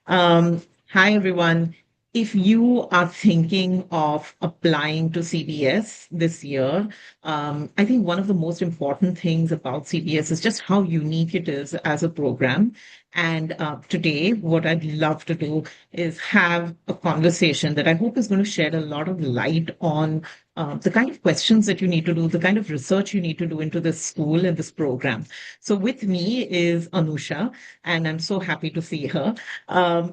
Hi, everyone. If you are thinking of applying to CBS this year, I think one of the most important things about CBS is just how unique it is as a program. And today, what I'd love to do is have a conversation that I hope is going to shed a lot of light on the kind of questions that you need to do, the kind of research you need to do into this school and this program. So, with me is Anusha, and I'm so happy to see her.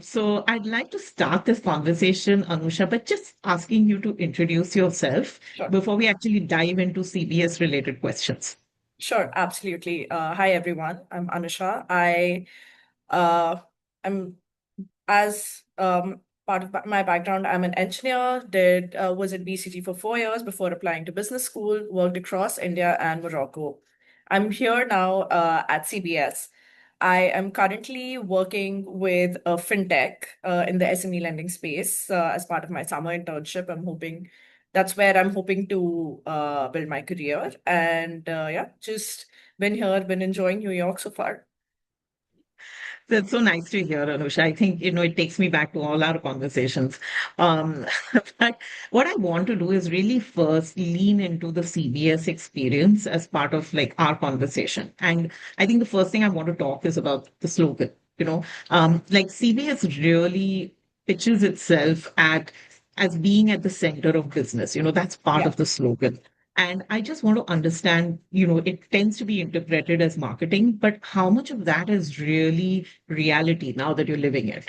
So I'd like to start this conversation, Anusha, but just asking you to introduce yourself Sure. before we actually dive into CBS related questions. Sure, absolutely. Hi, everyone. I'm Anusha. Uh, I'm as part of my background, I'm an engineer. Did was at BCG for 4 years before applying to business school. Worked across India and Morocco. I'm here now at CBS. I am currently working with a fintech in the SME lending space as part of my summer internship. I'm hoping to build my career. And yeah, just been here, been enjoying New York so far. That's so nice to hear, Anusha. I think, it takes me back to all our conversations. Um, but what I want to do is really first lean into the CBS experience as part of like our conversation. And I think the first thing I want to talk is about the slogan. Like CBS really pitches itself at as being at the center of business. That's part Yeah. of the slogan. And I just want to understand, it tends to be interpreted as marketing, but how much of that is really reality now that you're living it?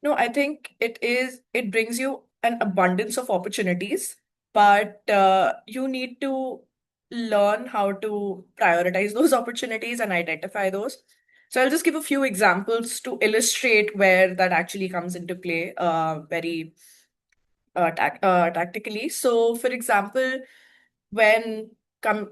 No, I think it brings you an abundance of opportunities, but you need to learn how to prioritize those opportunities and identify those. So I'll just give a few examples to illustrate where that actually comes into play very tactically. So, for example, when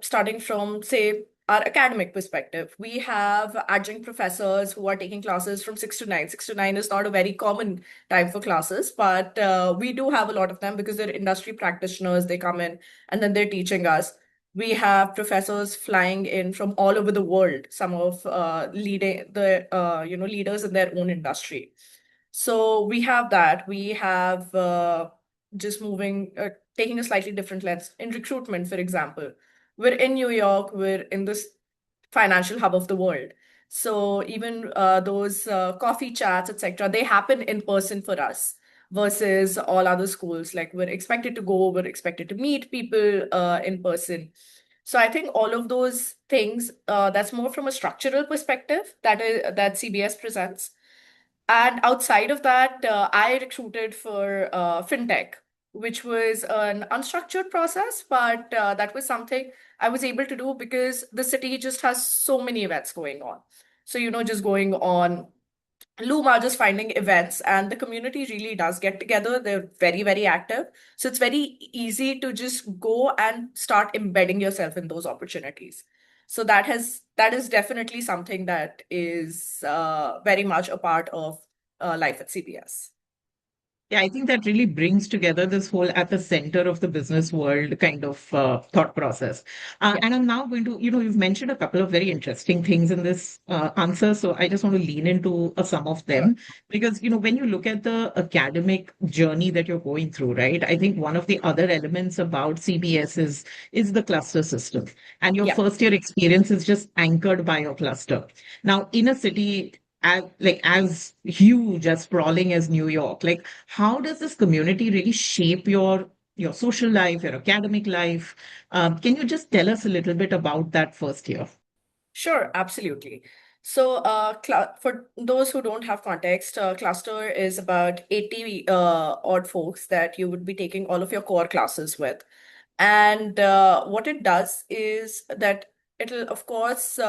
starting from, say, our academic perspective, we have adjunct professors who are taking classes from 6 to 9. 6 to 9 is not a very common time for classes, but we do have a lot of them because they're industry practitioners. They come in and then they're teaching us. We have professors flying in from all over the world, some of leading the leaders in their own industry. So we have that. We have just taking a slightly different lens in recruitment, for example. We're in New York, we're in this financial hub of the world. So even those coffee chats, etc., they happen in person for us versus all other schools. Like we're expected to go, we're expected to meet people in person. So I think all of those things, that's more from a structural perspective that CBS presents. And outside of that, I recruited for Fintech, which was an unstructured process, but that was something I was able to do because the city just has so many events going on. So, just going on Loom are just finding events, and the community really does get together. They're very, very active. So it's very easy to just go and start embedding yourself in those opportunities. So that is definitely something that is very much a part of life at CBS. Yeah, I think that really brings together this whole at the center of the business world kind of thought process. Yeah. And I'm now going to, you've mentioned a couple of very interesting things in this answer. So I just want to lean into some of Sure. them because, when you look at the academic journey that you're going through, right? I think one of the other elements about CBS is the cluster system. And your Yeah. first year experience is just anchored by your cluster. Now, in a city as huge as sprawling as New York, like how does this community really shape your social life, your academic life? Can you just tell us a little bit about that first year? Sure, absolutely. So, for those who don't have context, cluster is about 80 odd folks that you would be taking all of your core classes with. And what it does is that it'll, of course,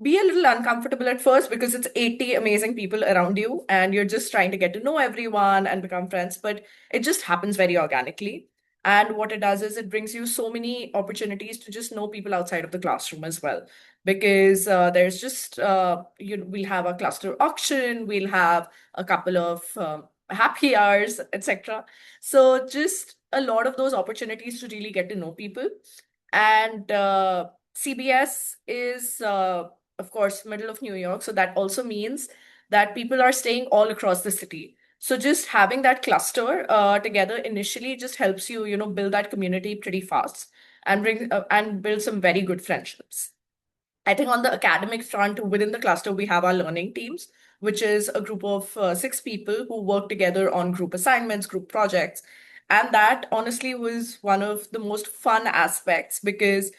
be a little uncomfortable at first because it's 80 amazing people around you and you're just trying to get to know everyone and become friends, but it just happens very organically. And what it does is it brings you so many opportunities to just know people outside of the classroom as well. Because there's just, we'll have a cluster auction, we'll have a couple of happy hours, etc. So just a lot of those opportunities to really get to know people. And CBS is, of course, middle of New York. So that also means that people are staying all across the city. So just having that cluster together initially just helps you, build that community pretty fast and bring and build some very good friendships. I think on the academic front, within the cluster, we have our learning teams, which is a group of 6 people who work together on group assignments, group projects. And that honestly was one of the most fun aspects because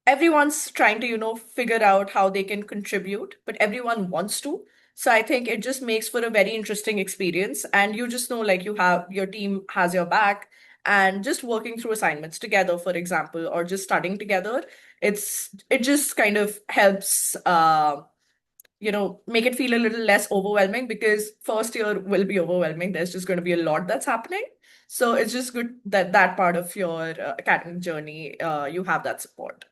everyone's trying to, figure out how they can contribute, but everyone wants to. So I think it just makes for a very interesting experience. And you just know, like, you have your team has your back, and just working through assignments together, for example, or just studying together, it just kind of helps make it feel a little less overwhelming because first year will be overwhelming. There's just going to be a lot that's happening. So it's just good that that part of your academic journey, you have that support.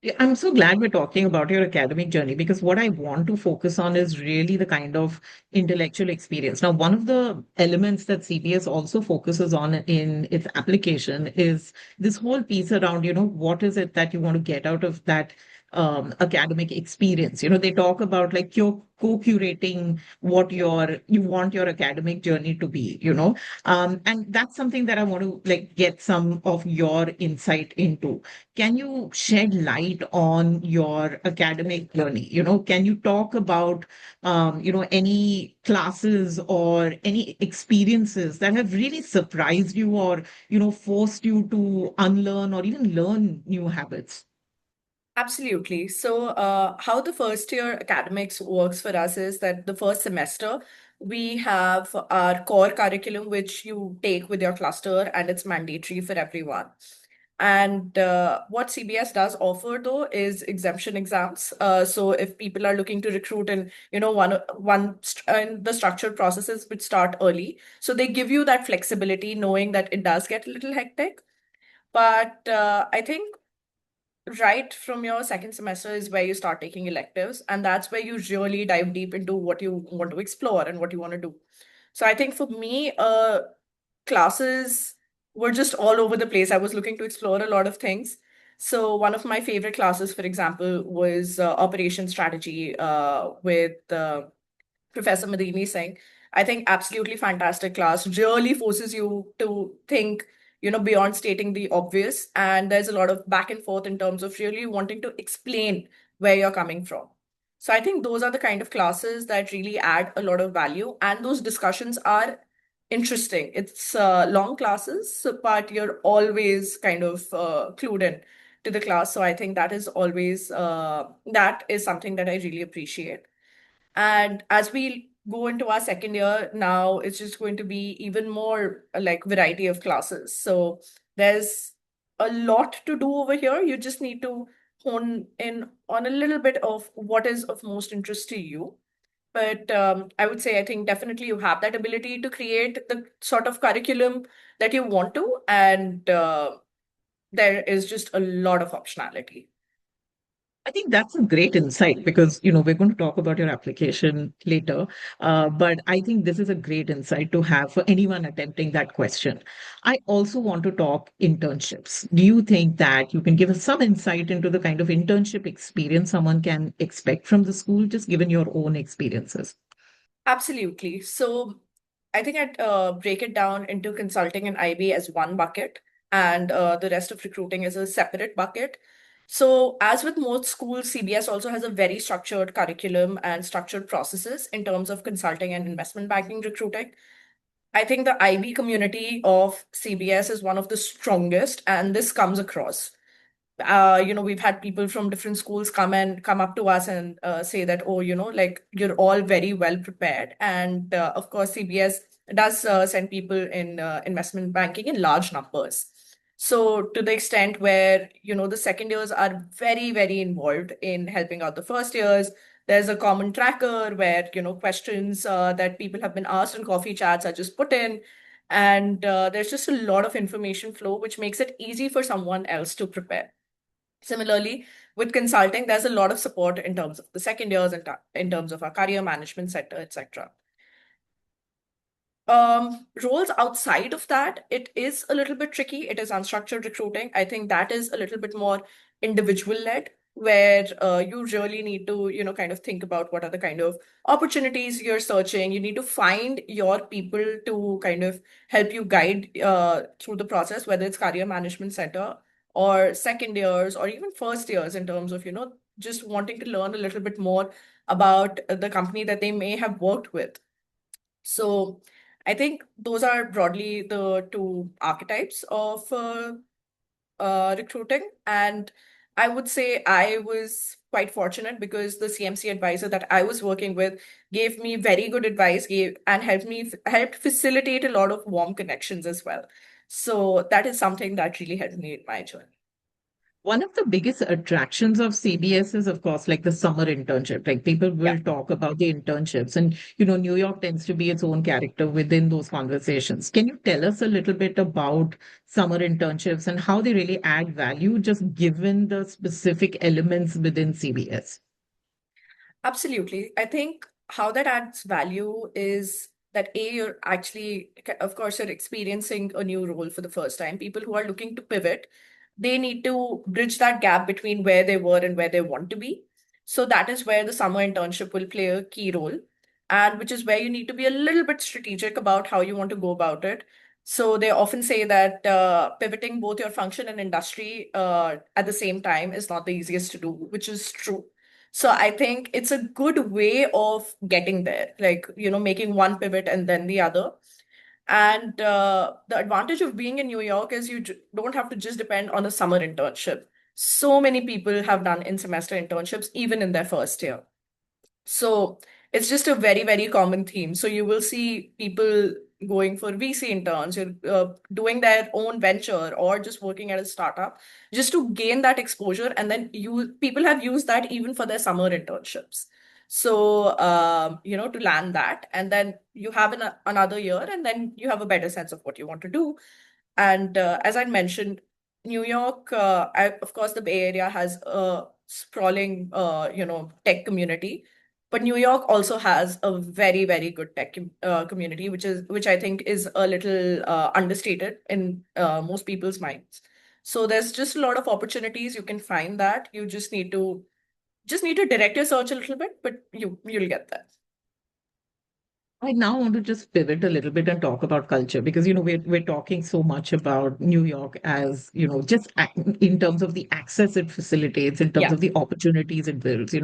Yeah, I'm so glad we're talking about your academic journey because what I want to focus on is really the kind of intellectual experience. Now, one of the elements that CBS also focuses on in its application is this whole piece around, what is it that you want to get out of that academic experience? They talk about like you're co-curating what you want your academic journey to be, and that's something that I want to like get some of your insight into. Can you shed light on your academic journey? Can you talk about, any classes or any experiences that have really surprised you or, forced you to unlearn or even learn new habits? Absolutely. So, how the first year academics works for us is that the first semester, we have our core curriculum, which you take with your cluster, and it's mandatory for everyone. And what CBS does offer, though, is exemption exams. So, if people are looking to recruit in, and the structured processes which start early, so they give you that flexibility, knowing that it does get a little hectic. But I think right from your second semester is where you start taking electives, and that's where you really dive deep into what you want to explore and what you want to do. So I think for me, classes were just all over the place. I was looking to explore a lot of things. So one of my favorite classes, for example, was operation strategy with Professor Madini Singh. I think absolutely fantastic class. Really forces you to think, beyond stating the obvious. And there's a lot of back and forth in terms of really wanting to explain where you're coming from. So I think those are the kind of classes that really add a lot of value. And those discussions are interesting. It's long classes, but you're always kind of clued in to the class. So I think that is always that is something that I really appreciate. And as we go into our second year now, it's just going to be even more like variety of classes. So there's a lot to do over here. You just need to hone in on a little bit of what is of most interest to you. But I would say, I think definitely you have that ability to create the sort of curriculum that you want to, and there is just a lot of optionality. I think that's a great insight because, we're going to talk about your application later. But I think this is a great insight to have for anyone attempting that question. I also want to talk internships. Do you think that you can give us some insight into the kind of internship experience someone can expect from the school, just given your own experiences? Absolutely. So I think I'd break it down into consulting and IB as one bucket, and the rest of recruiting is a separate bucket. So, as with most schools, CBS also has a very structured curriculum and structured processes in terms of consulting and investment banking recruiting. I think the IB community of CBS is one of the strongest, and this comes across. We've had people from different schools come up to us and say that, oh, like you're all very well prepared. And of course, CBS does send people in investment banking in large numbers. So to the extent where, the second years are very, very involved in helping out the first years, there's a common tracker where, questions that people have been asked in coffee chats are just put in. And there's just a lot of information flow, which makes it easy for someone else to prepare. Similarly, with consulting, there's a lot of support in terms of the second years and in terms of our career management sector, etc. Roles outside of that, it is a little bit tricky. It is unstructured recruiting. I think that is a little bit more individual led. where you really need to, kind of think about what are the kind of opportunities you're searching. You need to find your people to kind of help you guide through the process, whether it's career management center or second years or even first years, in terms of, just wanting to learn a little bit more about the company that they may have worked with. So I think those are broadly the two archetypes of recruiting. And I would say I was quite fortunate because the CMC advisor that I was working with gave me very good advice, gave and helped facilitate a lot of warm connections as well. So that is something that really helped me in my journey. One of the biggest attractions of CBS is, of course, like the summer internship. Like people Yeah. will talk about the internships, and New York tends to be its own character within those conversations. Can you tell us a little bit about summer internships and how they really add value, just given the specific elements within CBS? Absolutely. I think how that adds value is that A, you're actually, of course, you're experiencing a new role for the first time. People who are looking to pivot, they need to bridge that gap between where they were and where they want to be. So that is where the summer internship will play a key role, and which is where you need to be a little bit strategic about how you want to go about it. So they often say that pivoting both your function and industry at the same time is not the easiest to do, which is true. So I think it's a good way of getting there, like, making one pivot and then the other. And the advantage of being in New York is you don't have to just depend on a summer internship. So many people have done in-semester internships even in their first year. So it's just a very, very common theme. So you will see people going for VC interns, you're doing their own venture or just working at a startup just to gain that exposure. And then people have used that even for their summer internships. So, to land that, and then you have another year, and then you have a better sense of what you want to do. And as I mentioned, New York, of course, the Bay Area has a sprawling, tech community, but New York also has a very, very good tech community, which I think is a little understated in most people's minds. So there's just a lot of opportunities. You can find that. You just need to direct your search a little bit, but you'll get there. I now want to just pivot a little bit and talk about culture because we're talking so much about New York as just in terms of the access it facilitates, in terms Yeah, of the opportunities it builds.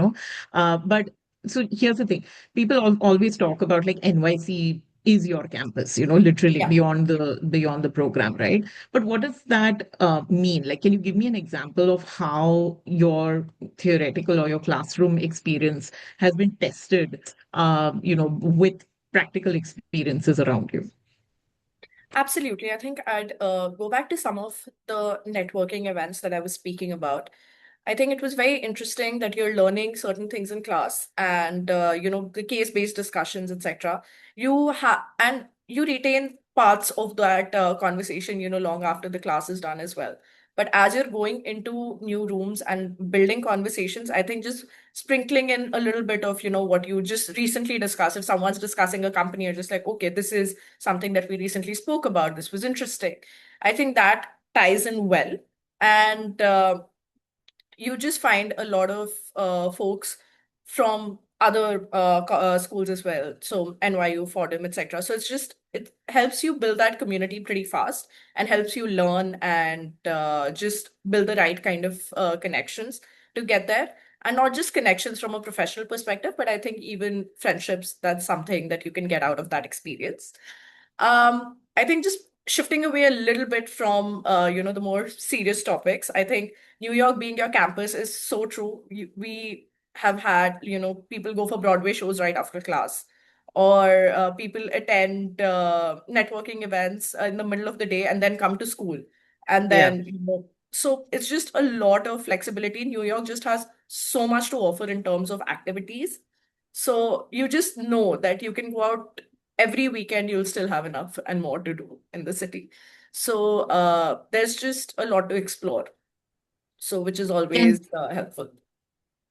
But so here's the thing: people always talk about like NYC is your campus, literally yeah. beyond the program, right? But what does that mean? Like, can you give me an example of how your theoretical or your classroom experience has been tested, with practical experiences around you? Absolutely. I think I'd go back to some of the networking events that I was speaking about. I think it was very interesting that you're learning certain things in class and the case-based discussions, etc. You retain parts of that conversation, long after the class is done as well. But as you're going into new rooms and building conversations, I think just sprinkling in a little bit of, what you just recently discussed. If someone's discussing a company, you're just like, okay, this is something that we recently spoke about. This was interesting. I think that ties in well. And you just find a lot of folks from other schools as well. So NYU, Fordham, etc. So it helps you build that community pretty fast and helps you learn and just build the right kind of connections to get there. And not just connections from a professional perspective, but I think even friendships, that's something that you can get out of that experience. I think just shifting away a little bit from the more serious topics. I think New York being your campus is so true. We have had, people go for Broadway shows right after class, or people attend networking events in the middle of the day and then come to school. And Yeah. then, so it's just a lot of flexibility. New York just has so much to offer in terms of activities. So you just know that you can go out every weekend, you'll still have enough and more to do in the city. So there's just a lot to explore. So which is Can always helpful.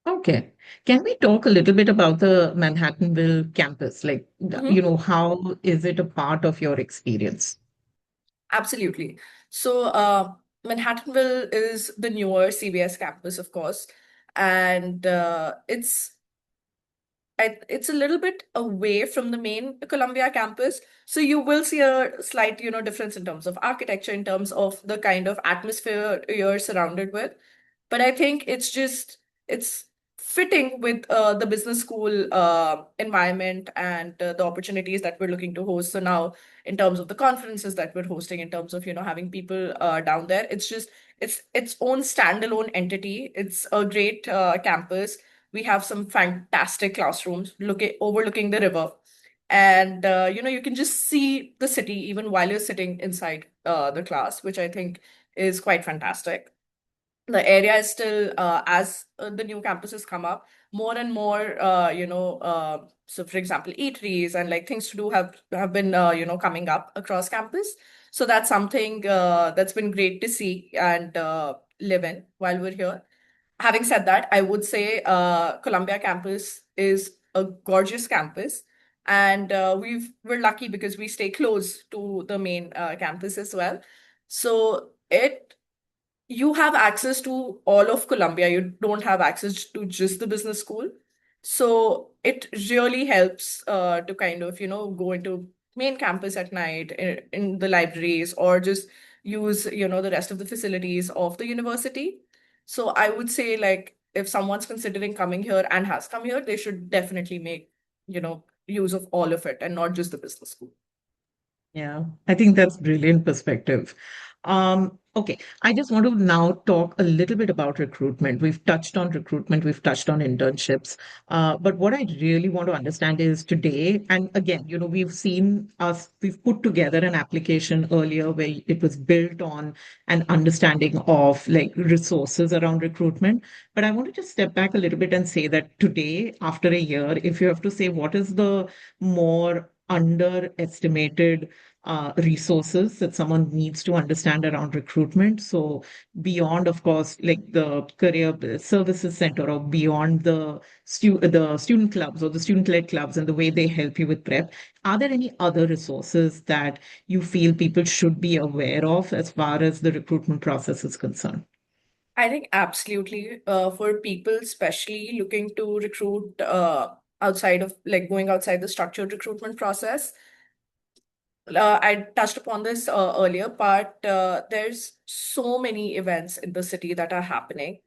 Okay. Can we talk a little bit about the Manhattanville campus? Like, Mhm. how is it a part of your experience? Absolutely. So Manhattanville is the newer CBS campus, of course. and it's a little bit away from the main Columbia campus. So you will see a slight, difference in terms of architecture, in terms of the kind of atmosphere you're surrounded with. But I think it's fitting with the business school environment and the opportunities that we're looking to host. So now, in terms of the conferences that we're hosting, in terms of having people down there, it's its own standalone entity. It's a great campus. We have some fantastic classrooms looking overlooking the river, and you can just see the city even while you're sitting inside the class, which I think is quite fantastic. The area is still, as the new campuses come up, more and more, so for example, eateries and like things to do have been coming up across campus. So that's something that's been great to see and live in while we're here. Having said that, I would say Columbia campus is a gorgeous campus, and we're lucky because we stay close to the main campus as well. So it you have access to all of Columbia. You don't have access to just the business school. So it really helps to kind of, go into main campus at night in the libraries, or just use, the rest of the facilities of the university. So I would say, like, if someone's considering coming here and has come here, they should definitely make, use of all of it and not just the business school. Yeah, I think that's brilliant perspective. Okay, I just want to now talk a little bit about recruitment. We've touched on recruitment, we've touched on internships, but what I really want to understand is today, and again, we've put together an application earlier where it was built on an understanding of like resources around recruitment. But I want to just step back a little bit and say that today, after a year, if you have to say what is the more underestimated resources that someone needs to understand around recruitment. So beyond, of course, like the career services center or beyond the student clubs or the student-led clubs and the way they help you with prep, are there any other resources that you feel people should be aware of as far as the recruitment process is concerned? I think absolutely, for people, especially looking to recruit outside of like going outside the structured recruitment process. I touched upon this earlier, but there's so many events in the city that are happening.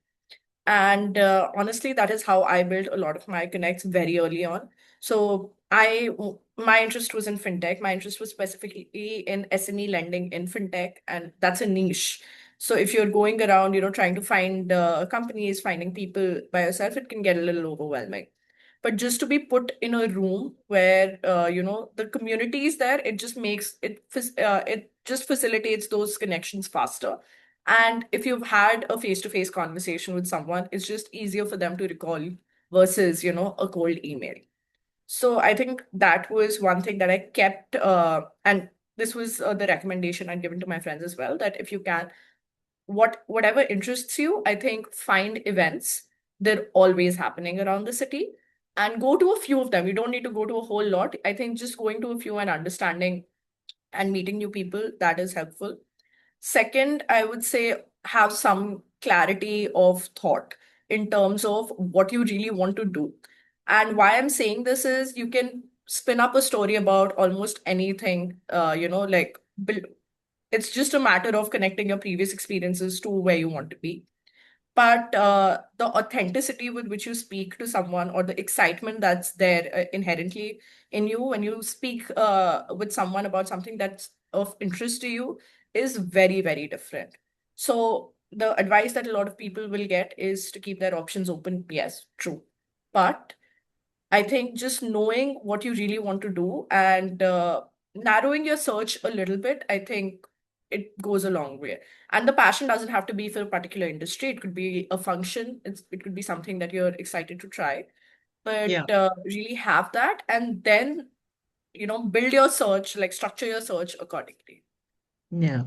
And honestly, that is how I built a lot of my connects very early on. So my interest was in fintech. My interest was specifically in SME lending in fintech, and that's a niche. So if you're going around, trying to find companies, finding people by yourself, it can get a little overwhelming. But just to be put in a room where the community is there, it just makes it just facilitates those connections faster. And if you've had a face-to-face conversation with someone, it's just easier for them to recall you versus, a cold email. So I think that was one thing that I kept, and this was the recommendation I'd given to my friends as well, that if you can, whatever interests you, I think find events. They're always happening around the city, and go to a few of them. You don't need to go to a whole lot. I think just going to a few and understanding and meeting new people, that is helpful. Second, I would say have some clarity of thought in terms of what you really want to do. And why I'm saying this is you can spin up a story about almost anything, it's just a matter of connecting your previous experiences to where you want to be. But the authenticity with which you speak to someone, or the excitement that's there inherently in you when you speak with someone about something that's of interest to you, is very, very different. So the advice that a lot of people will get is to keep their options open. Yes, true. But I think just knowing what you really want to do and narrowing your search a little bit, I think it goes a long way. And the passion doesn't have to be for a particular industry. It could be a function. It could be something that you're excited to try. But Yeah, really have that, and then build your search, like structure your search accordingly. yeah.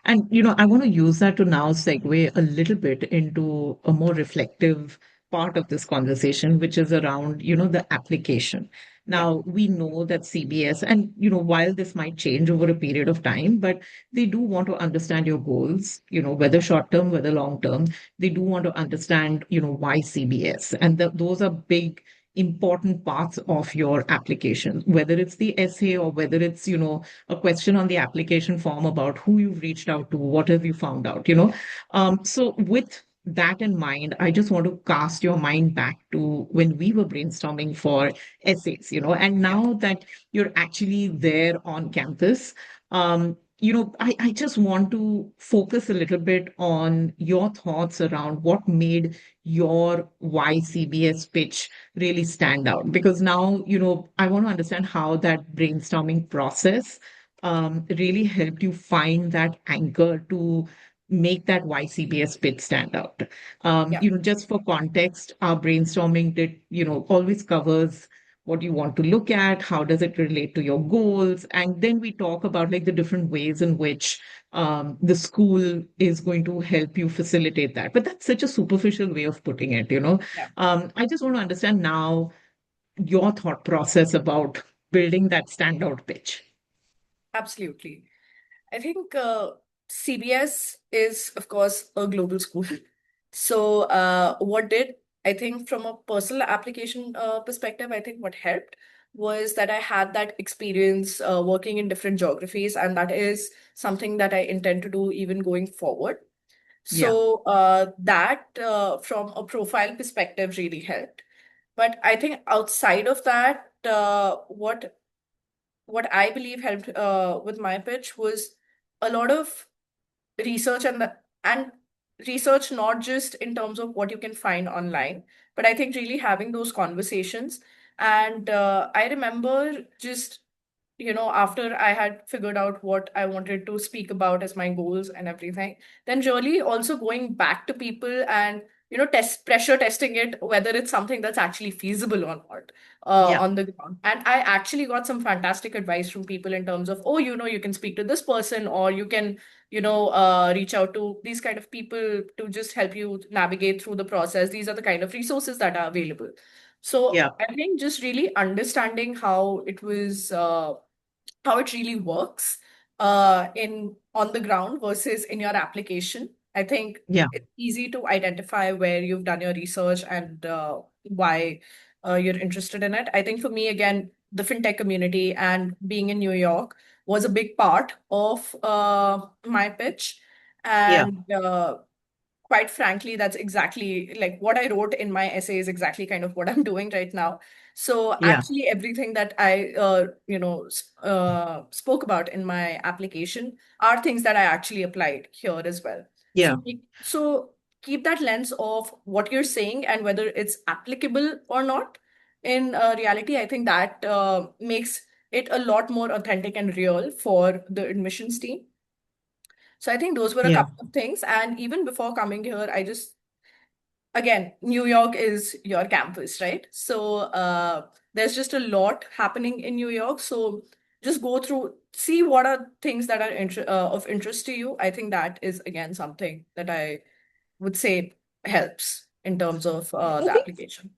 And I want to use that to now segue a little bit into a more reflective part of this conversation, which is around the application. Yeah. Now, we know that CBS, and while this might change over a period of time, but they do want to understand your goals, whether short term, whether long term. They do want to understand, why CBS. And those are big, important parts of your application, whether it's the essay or whether it's, a question on the application form about who you've reached out to, what have you found out. So with that in mind, I just want to cast your mind back to when we were brainstorming for essays, and Yeah. now that you're actually there on campus, I just want to focus a little bit on your thoughts around what made your YCBS pitch really stand out. Because now, I want to understand how that brainstorming process really helped you find that anchor to make that YCBS pitch stand out. Yeah. Just for context, our brainstorming did, always covers what you want to look at, how does it relate to your goals, and then we talk about like the different ways in which the school is going to help you facilitate that. But that's such a superficial way of putting it. Yeah. I just want to understand now your thought process about building that standout pitch. Absolutely. I think CBS is, of course, a global school. So, I think from a personal application perspective, I think what helped was that I had that experience working in different geographies, and that is something that I intend to do even going forward. Yeah, So, that from a profile perspective really helped. But I think outside of that, what I believe helped with my pitch was a lot of research and research not just in terms of what you can find online, but I think really having those conversations. And I remember just after I had figured out what I wanted to speak about as my goals and everything, then really also going back to people and pressure testing it whether it's something that's actually feasible or not yeah, on the ground. And I actually got some fantastic advice from people in terms of, oh, you can speak to this person, or you can reach out to these kind of people to just help you navigate through the process. These are the kind of resources that are available. So yeah, I think just really understanding how it really works in on the ground versus in your application. I think yeah, it's easy to identify where you've done your research and why you're interested in it. I think for me, again, the fintech community and being in New York was a big part of my pitch. yeah, And quite frankly, that's exactly like what I wrote in my essay is exactly kind of what I'm doing right now. So yeah, actually, everything that I, spoke about in my application are things that I actually applied here as well. yeah, So keep that lens of what you're saying and whether it's applicable or not. In reality, I think that makes it a lot more authentic and real for the admissions team. So I think those were a yeah. couple of things. And even before coming here, again, New York is your campus, right? So there's just a lot happening in New York. So just go through, see what are things that are of interest to you. I think that is, again, something that I would say helps in terms of I the think application.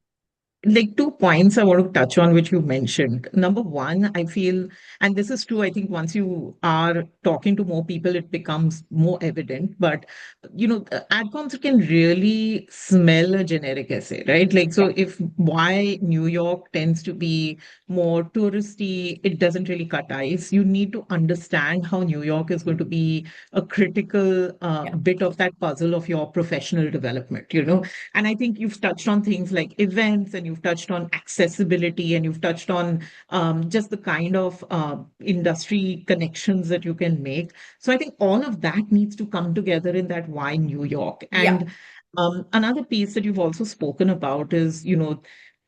like two points I want to touch on, which you mentioned. Number one, I feel, and this is true, I think once you are talking to more people, it becomes more evident. But, adcoms can really smell a generic essay, right? Like, Yeah, so if why New York tends to be more touristy, it doesn't really cut ice. You need to understand how New York is going to be a critical yeah, bit of that puzzle of your professional development. And I think you've touched on things like events, and you've touched on accessibility, and you've touched on just the kind of industry connections that you can make. So I think all of that needs to come together in that why New York. yeah, And another piece that you've also spoken about is,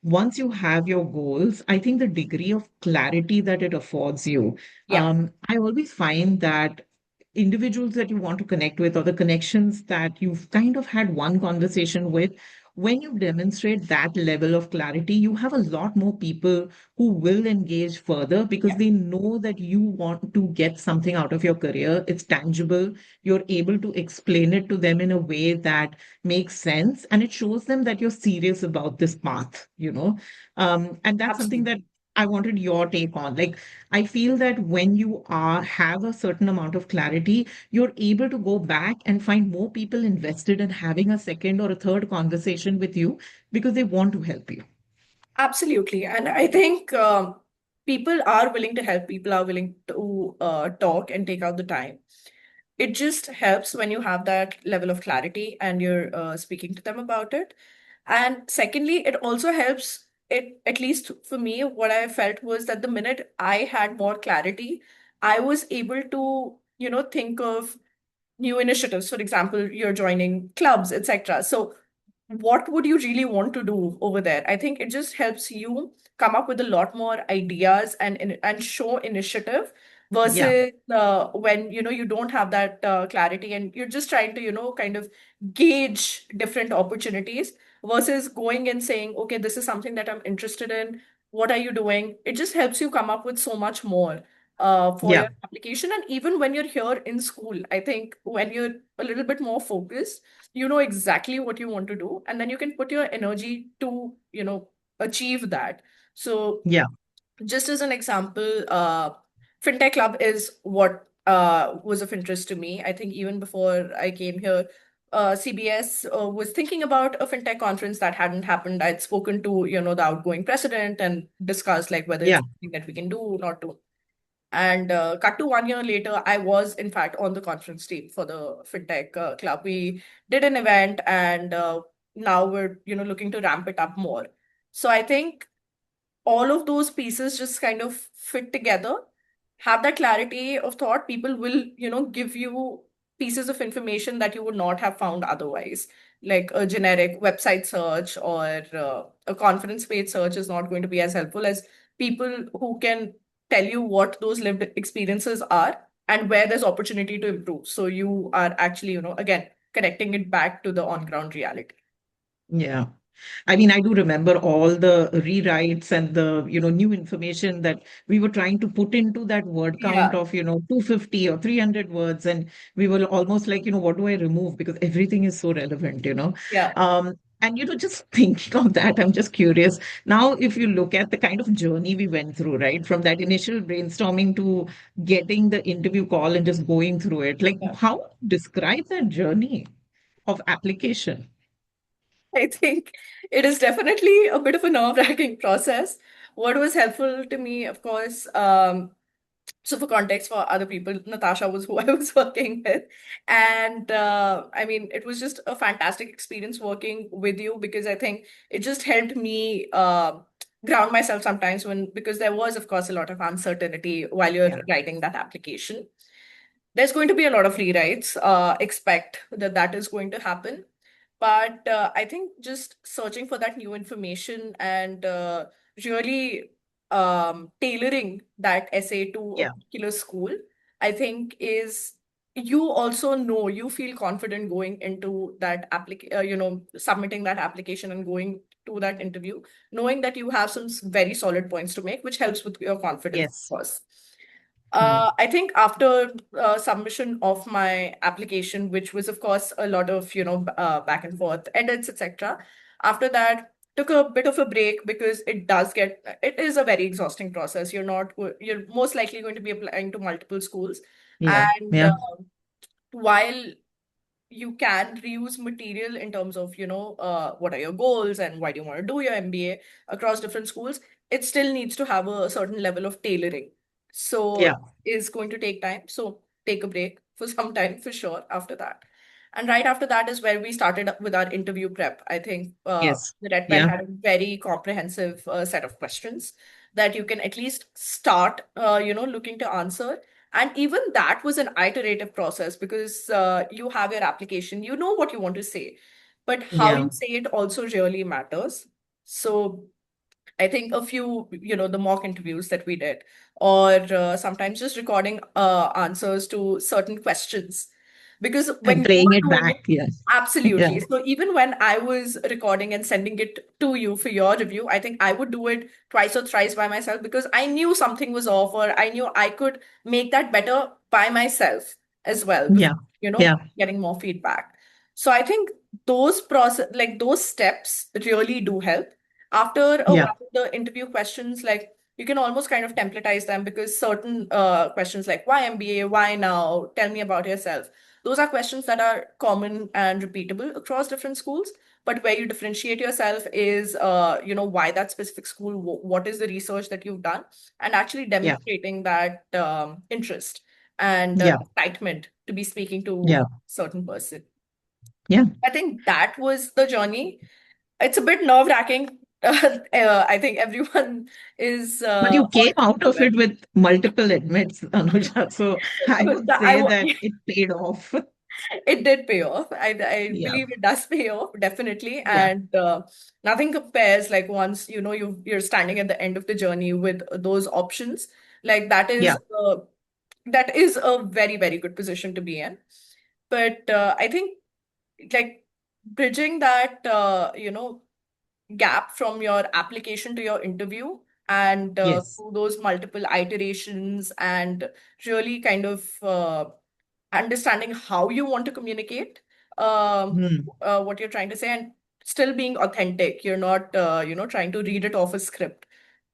once you have your goals, I think the degree of clarity that it affords you. yeah, I always find that individuals that you want to connect with, or the connections that you've kind of had one conversation with, when you demonstrate that level of clarity, you have a lot more people who will engage further because yeah, they know that you want to get something out of your career. It's tangible. You're able to explain it to them in a way that makes sense, and it shows them that you're serious about this path. And that's something that absolutely. I wanted your take on. Like, I feel that when you have a certain amount of clarity, you're able to go back and find more people invested in having a second or a third conversation with you because they want to help you. Absolutely. And I think people are willing to help, people are willing to talk and take out the time. It just helps when you have that level of clarity and you're speaking to them about it. And secondly, it also helps it, at least for me, what I felt was that the minute I had more clarity, I was able to, think of new initiatives. For example, you're joining clubs, etc. So what would you really want to do over there? I think it just helps you come up with a lot more ideas and show initiative Yeah, versus when you don't have that clarity and you're just trying to kind of gauge different opportunities versus going and saying, okay, this is something that I'm interested in. What are you doing? It just helps you come up with so much more for yeah, your application. And even when you're here in school, I think when you're a little bit more focused, you know exactly what you want to do, and then you can put your energy to achieve that. So yeah, just as an example, Fintech Club is what was of interest to me. I think even before I came here, CBS was thinking about a fintech conference that hadn't happened. I'd spoken to the outgoing president and discussed like whether it's yeah, something that we can do, not do. And cut to 1 year later, I was in fact on the conference team for the FinTech Club. We did an event, and now we're looking to ramp it up more. So I think all of those pieces just kind of fit together. Have that clarity of thought, people will give you pieces of information that you would not have found otherwise, like a generic website search or a conference page search is not going to be as helpful as people who can tell you what those lived experiences are and where there's opportunity to improve, so you are actually again connecting it back to the on ground reality. yeah. I mean, I do remember all the rewrites and the, new information that we were trying to put into that word count Yeah, of, 250 or 300 words. And we were almost like, what do I remove? Because everything is so relevant. yeah. And, just thinking of that, I'm just curious. Now, if you look at the kind of journey we went through, right, from that initial brainstorming to getting the interview call and just going through it, like Yeah. how describe that journey of application? I think it is definitely a bit of a nerve-wracking process. What was helpful to me, of course, so for context for other people, Natasha was who I was working with. And I mean, it was just a fantastic experience working with you because I think it just helped me ground myself sometimes because there was, of course, a lot of uncertainty while you're Yeah. writing that application. There's going to be a lot of rewrites. Expect that that is going to happen. But I think just searching for that new information and really tailoring that essay to a Yeah. particular school, I think is you also know you feel confident going into that submitting that application and going to that interview, knowing that you have some very solid points to make, which helps with your confidence, of Yes. course. Mm. I think after submission of my application, which was of course a lot of back and forth edits, etc. After that, took a bit of a break because it is a very exhausting process. You're most likely going to be applying to multiple schools, Yeah. and Yeah. while you can reuse material in terms of what are your goals and why do you want to do your MBA across different schools, it still needs to have a certain level of tailoring, Yeah. so is going to take time. So take a break for some time for sure after that. And right after that is where we started up with our interview prep. I think Yes. the Red Pen Yeah. had a very comprehensive set of questions that you can at least start looking to answer. And even that was an iterative process because you have your application, you know what you want to say, but how Yeah. you say it also really matters. So I think a few, the mock interviews that we did, or sometimes just recording answers to certain questions. Because when And you playing it are doing back. it, Yes. Yeah. absolutely. So even when I was recording and sending it to you for your review, I think I would do it twice or thrice by myself because I knew something was off, or I knew I could make that better by myself as well before, Yeah. Yeah. getting more feedback. So I think those steps really do help. After a Yeah. while, the interview questions like you can almost kind of templatize them, because certain questions like why MBA, why now, tell me about yourself. Those are questions that are common and repeatable across different schools. But where you differentiate yourself is, why that specific school, what is the research that you've done, and actually Yeah. demonstrating that interest and Yeah. excitement to be speaking to Yeah. a certain person. Yeah. I think that was the journey. It's a bit nerve-wracking. I think everyone is But you all came out through of it it. with multiple admits, Anusha. So I would say that it paid off. It did pay off. I Yeah. believe it does pay off, definitely. Yeah. And nothing compares like once you're standing at the end of the journey with those options. Like Yeah. that is a very, very good position to be in. But I think like bridging that gap from your application to your interview, and Yes. through those multiple iterations, and really kind of understanding how you want to communicate Hmm. what you're trying to say, and still being authentic. You're not trying to read it off a script.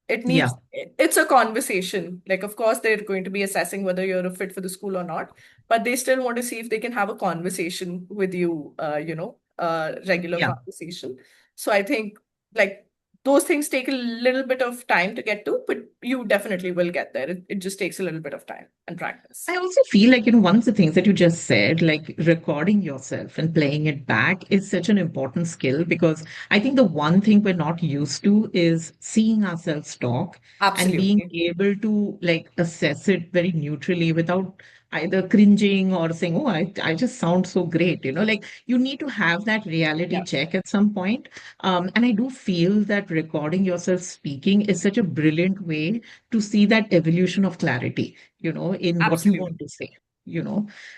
Yeah. It's a conversation. Like, of course, they're going to be assessing whether you're a fit for the school or not, but they still want to see if they can have a conversation with you, regular Yeah. conversation. So I think like those things take a little bit of time to get to, but you definitely will get there. It just takes a little bit of time and practice. I also feel like, one of the things that you just said, like recording yourself and playing it back is such an important skill because I think the one thing we're not used to is seeing ourselves talk and being Absolutely. able to like assess it very neutrally without either cringing or saying, oh, I just sound so great. Like you need to have that reality Yeah, check at some point. And I do feel that recording yourself speaking is such a brilliant way to see that evolution of clarity in what you absolutely. want to say,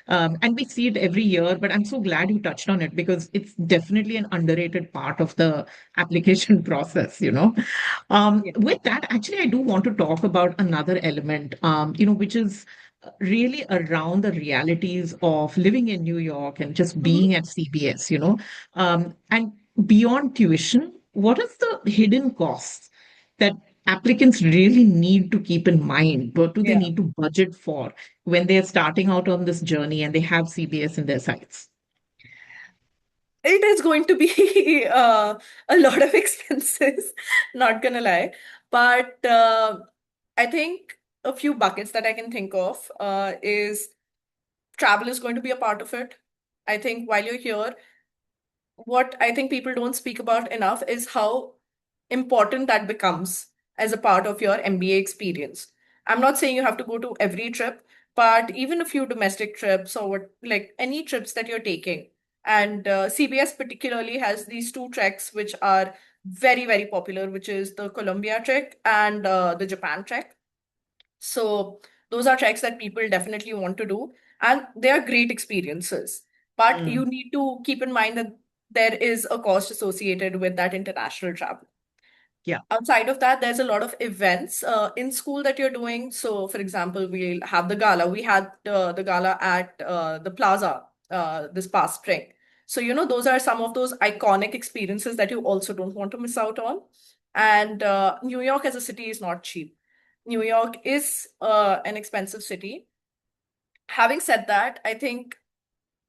and we see it every year, but I'm so glad you touched on it because it's definitely an underrated part of the application process. Yeah. With that, actually, I do want to talk about another element, which is really around the realities of living in New York and just Hmm. being at CBS. And beyond tuition, what is the hidden costs that applicants really need to keep in mind? What do they Yeah. need to budget for when they're starting out on this journey and they have CBS in their sights? It is going to be a lot of expenses, not gonna lie. But I think a few buckets that I can think of is travel is going to be a part of it. I think while you're here, what I think people don't speak about enough is how important that becomes as a part of your MBA experience. I'm not saying you have to go to every trip, but even a few domestic trips or what, like any trips that you're taking. And CBS particularly has these two treks which are very, very popular, which is the Columbia trek and the Japan trek. So those are treks that people definitely want to do, and they are great experiences. But you Mm, need to keep in mind that there is a cost associated with that international travel. yeah, Outside of that, there's a lot of events in school that you're doing. So, for example, we'll have the gala. We had the gala at the plaza this past spring. So, those are some of those iconic experiences that you also don't want to miss out on. And New York as a city is not cheap. New York is an expensive city. Having said that, I think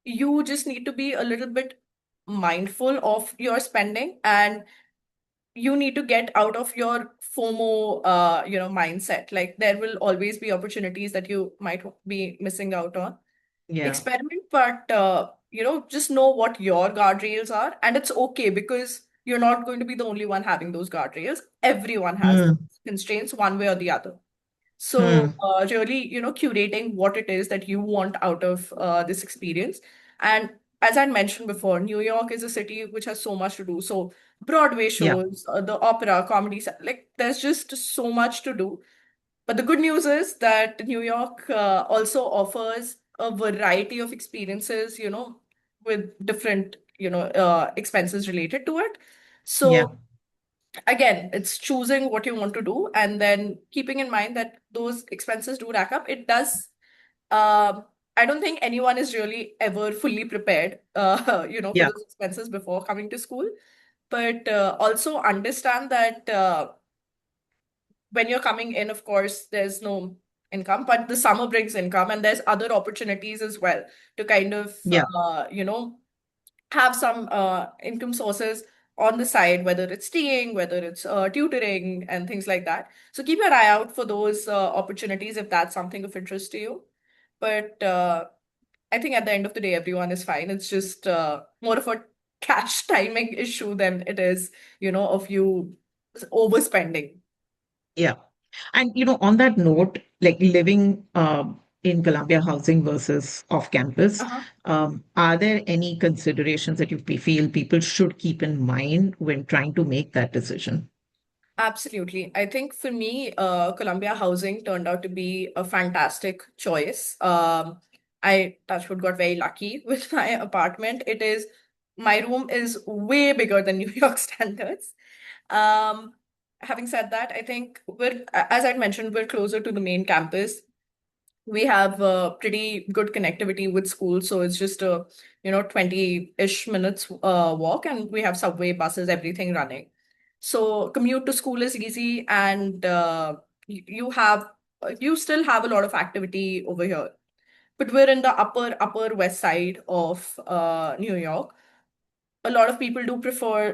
you just need to be a little bit mindful of your spending, and you need to get out of your FOMO, mindset. Like there will always be opportunities that you might be missing out on. yeah. Experiment, but just know what your guardrails are, and it's okay because you're not going to be the only one having those guardrails. Everyone has Mm, constraints one way or the other. So, mm, really, curating what it is that you want out of this experience. And as I mentioned before, New York is a city which has so much to do. So, Broadway yeah, shows, the opera, comedy, like there's just so much to do. But the good news is that New York also offers a variety of experiences, with different, expenses related to it. yeah, So, again, it's choosing what you want to do and then keeping in mind that those expenses do rack up. It does. I don't think anyone is really ever fully prepared, for yeah, those expenses before coming to school. But also understand that when you're coming in, of course, there's no income, but the summer brings income, and there's other opportunities as well to kind of, Yeah. have some income sources on the side, whether it's skiing, whether it's tutoring, and things like that. So keep your eye out for those opportunities if that's something of interest to you. But I think at the end of the day, everyone is fine. It's just more of a cash timing issue than it is, of you overspending. Yeah. And on that note, like living in Columbia housing versus off campus, Uh-huh. are there any considerations that you feel people should keep in mind when trying to make that decision? Absolutely. I think for me, Columbia Housing turned out to be a fantastic choice. I, touch wood, got very lucky with my apartment. My room is way bigger than New York standards. Um, Having said that, I think as I mentioned, we're closer to the main campus. We have pretty good connectivity with schools, so it's just a 20-ish minutes walk, and we have subway, buses, everything running. So commute to school is easy, and you still have a lot of activity over here. But we're in the upper west side of New York. A lot of people do prefer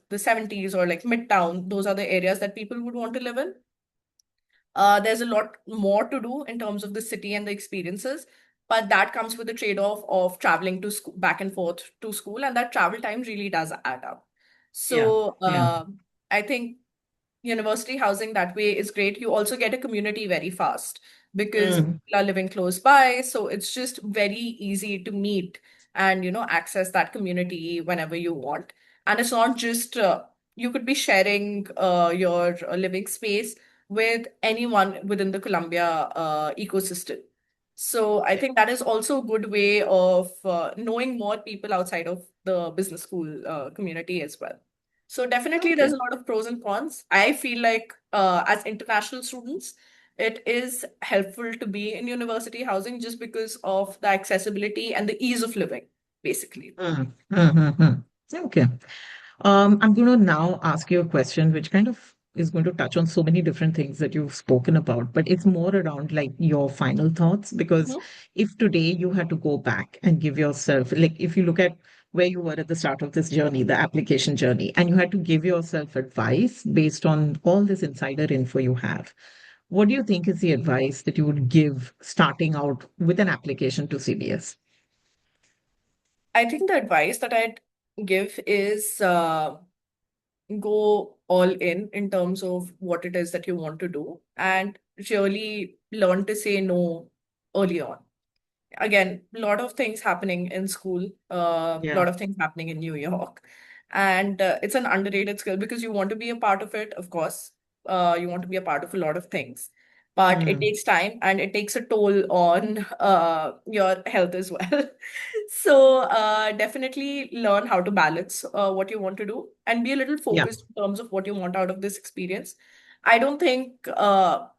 the 70s or like Midtown. Those are the areas that people would want to live in. There's a lot more to do in terms of the city and the experiences, but that comes with the trade-off of traveling to school, back and forth to school, and that travel time really does add up. Yeah. So Yeah. I think university housing that way is great. You also get a community very fast because Mm, people are living close by. So it's just very easy to meet and, access that community whenever you want. And it's not just, you could be sharing your living space with anyone within the Columbia ecosystem. So I yeah. think that is also a good way of knowing more people outside of the business school community as well. So definitely Okay. there's a lot of pros and cons. I feel like as international students, it is helpful to be in university housing just because of the accessibility and the ease of living, basically. Mm, Okay. I'm going to now ask you a question which kind of is going to touch on so many different things that you've spoken about, but it's more around like your final thoughts. Because Mhm. if today you had to go back and give yourself, like if you look at where you were at the start of this journey, the application journey, and you had to give yourself advice based on all this insider info you have, what do you think is the advice that you would give starting out with an application to CBS? I think the advice that I'd give is go all in terms of what it is that you want to do and really learn to say no early on. Again, a lot of things happening in school, a Yeah. lot of things happening in New York. And it's an underrated skill because you want to be a part of it, of course. You want to be a part of a lot of things. But it Mm, takes time and it takes a toll on your health as well. So definitely learn how to balance what you want to do and be a little yeah. focused in terms of what you want out of this experience. I don't think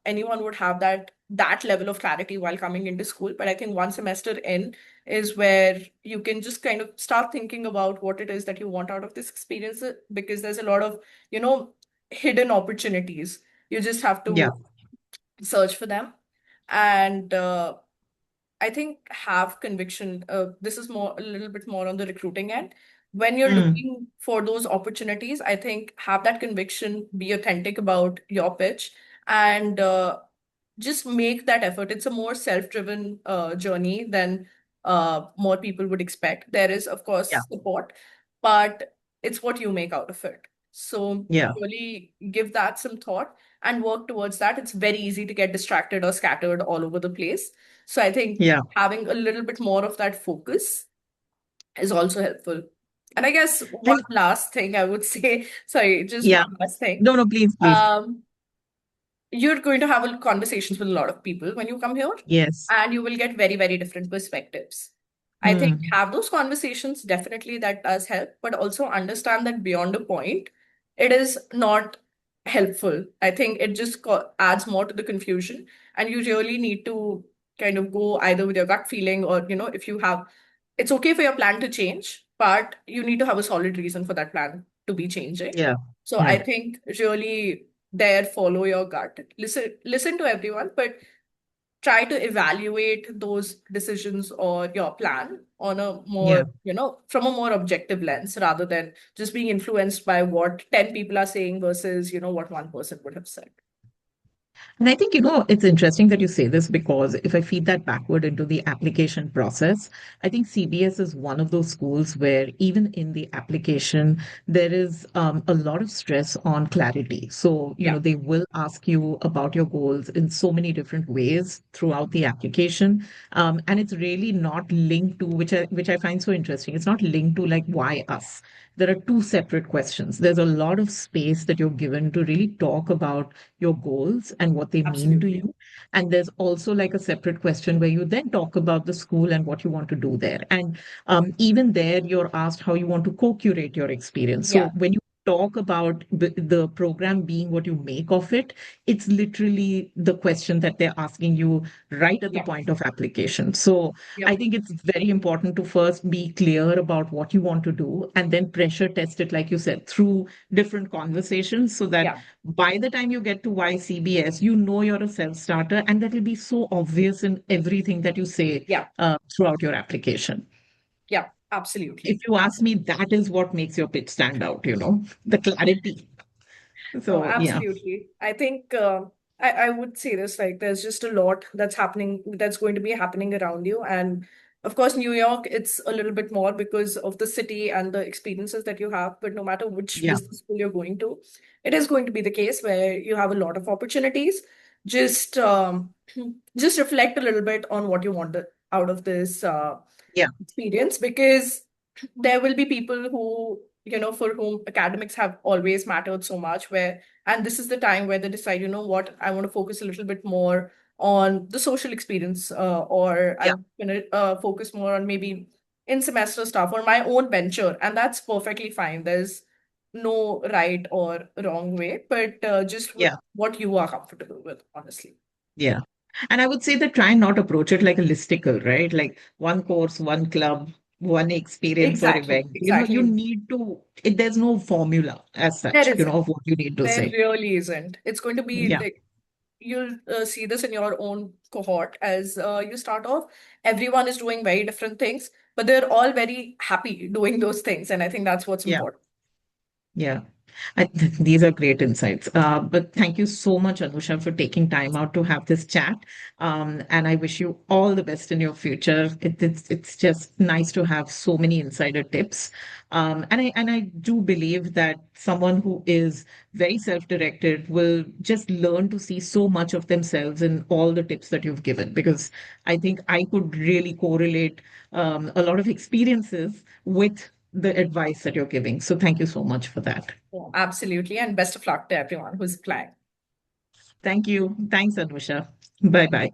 anyone would have that level of clarity while coming into school, but I think one semester in is where you can just kind of start thinking about what it is that you want out of this experience because there's a lot of, hidden opportunities. You just have Yeah. to search for them. And I think have conviction. This is more a little bit more on the recruiting end. When you're Mm, looking for those opportunities, I think have that conviction, be authentic about your pitch, and just make that effort. It's a more self-driven journey than more people would expect. There is, of yeah. course, support, but it's what you make out of it. So Yeah. really give that some thought and work towards that. It's very easy to get distracted or scattered all over the place. So I think Yeah. having a little bit more of that focus is also helpful. And I guess one And last thing I would say, sorry, just yeah. one last thing. No, no, please, please. Um, you're going to have conversations with a lot of people when you come here, Yes. and you will get very, very different perspectives. I think Hmm. have those conversations, definitely that does help, but also understand that beyond a point, it is not helpful. I think it just adds more to the confusion, and you really need to kind of go either with your gut feeling or, if you have, it's okay for your plan to change, but you need to have a solid reason for that plan to be changing. Yeah. So Yeah. I think really there follow your gut. Listen to everyone, but try to evaluate those decisions or your plan on a Yeah. more, from a more objective lens rather than just being influenced by what 10 people are saying versus, what one person would have said. And I think, it's interesting that you say this because if I feed that backward into the application process, I think CBS is one of those schools where even in the application, there is a lot of stress on clarity. So, Yeah. they will ask you about your goals in so many different ways throughout the application. And it's really not linked to, which I find so interesting. It's not linked to like, why us? There are two separate questions. There's a lot of space that you're given to really talk about your goals and what they mean to Absolutely. you. And there's also like a separate question where you then talk about the school and what you want to do there. And even there, you're asked how you want to co-curate your experience. So Yeah. when you talk about the program being what you make of it, it's literally the question that they're asking you right at the Yeah. point of application. So I Yep. think it's very important to first be clear about what you want to do and then pressure test it, like you said, through different conversations so that Yeah. by the time you get to YCBS, you know you're a self-starter, and that will be so obvious in everything that you say Yeah. throughout your application. Yeah. If Absolutely. you ask me, that is what makes your pitch stand out, the clarity. No, So, yeah, absolutely. I think I would say this like there's just a lot that's happening, that's going to be happening around you. And of course, New York, it's a little bit more because of the city and the experiences that you have. But no matter which yeah, business school you're going to, it is going to be the case where you have a lot of opportunities. Just just reflect a little bit on what you want out of this yeah, experience because there will be people who, for whom academics have always mattered so much, and this is the time where they decide, what, I want to focus a little bit more on the social experience, or yeah, I'm going to focus more on maybe in semester stuff or my own venture. And that's perfectly fine. There's no right or wrong way, but just with yeah, what you are comfortable with, honestly. yeah. And I would say that try and not approach it like a listicle, right? Like one course, one club, one experience or Exactly. event. You Exactly. need to, there's no formula as There such, isn't. of what you need to There say. really isn't. It's going to be Yeah, like you'll see this in your own cohort as you start off. Everyone is doing very different things, but they're all very happy doing those things. And I think that's what's yeah. important. Yeah, these are great insights. But thank you so much, Anusha, for taking time out to have this chat. And I wish you all the best in your future. It's just nice to have so many insider tips. And I do believe that someone who is very self-directed will just learn to see so much of themselves in all the tips that you've given. Because I think I could really correlate a lot of experiences with the advice that you're giving. So thank you so much for that. Yeah, absolutely. And best of luck to everyone who's applying. Thank you. Thanks, Anusha. Bye bye.